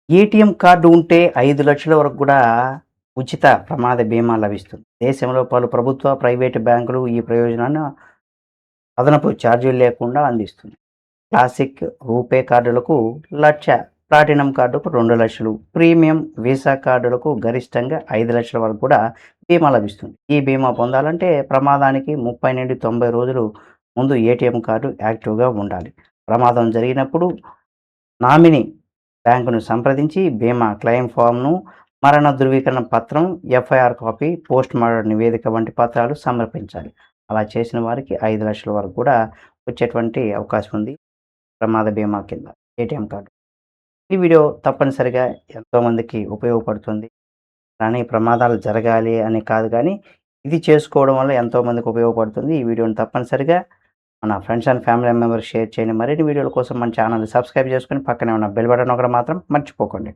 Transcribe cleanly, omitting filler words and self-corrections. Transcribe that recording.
ATM card ఉంటే 5,00,000 వరకు కూడా ఉచిత ప్రమాద బీమా లభిస్తుంది. దేశంలో పలు ప్రభుత్వ, ప్రైవేటు బ్యాంకులు ఈ ప్రయోజనాన్ని అదనపు ఛార్జీలు లేకుండా అందిస్తుంది. క్లాసిక్, రూపే కార్డులకు 1,00,000, ప్లాటినం కార్డుకు 2,00,000, ప్రీమియం వీసా కార్డులకు గరిష్టంగా 5,00,000 వరకు కూడా బీమా లభిస్తుంది. ఈ బీమా పొందాలంటే ప్రమాదానికి 30-90 రోజులు ముందు ఏటీఎం కార్డు యాక్టివ్‌గా ఉండాలి. ప్రమాదం జరిగినప్పుడు నామినీ బ్యాంకును సంప్రదించి బీమా క్లెయిమ్ ఫామ్‌ను, మరణ ధృవీకరణ పత్రం, ఎఫ్ఐఆర్ కాపీ, పోస్ట్‌మార్టం నివేదిక వంటి పత్రాలు సమర్పించాలి. అలా చేసిన వారికి 5,00,000 వరకు కూడా వచ్చేటువంటి అవకాశం ఉంది. ప్రమాద బీమా కింద ఏటీఎం కార్డు. ఈ వీడియో తప్పనిసరిగా ఎంతోమందికి ఉపయోగపడుతుంది. కానీ ప్రమాదాలు జరగాలి అని కాదు గానీ, ఇది చేసుకోవడం వల్ల ఎంతోమందికి ఉపయోగపడుతుంది. ఈ వీడియోని తప్పనిసరిగా మన friends and family members share చేయండి. మరిన్ని వీడియోల కోసం మన ఛానల్‌ని సబ్స్క్రైబ్ చేసుకొని పక్కనే ఉన్న బెల్ బటన్ నొక్కడం మాత్రం మర్చిపోకండి.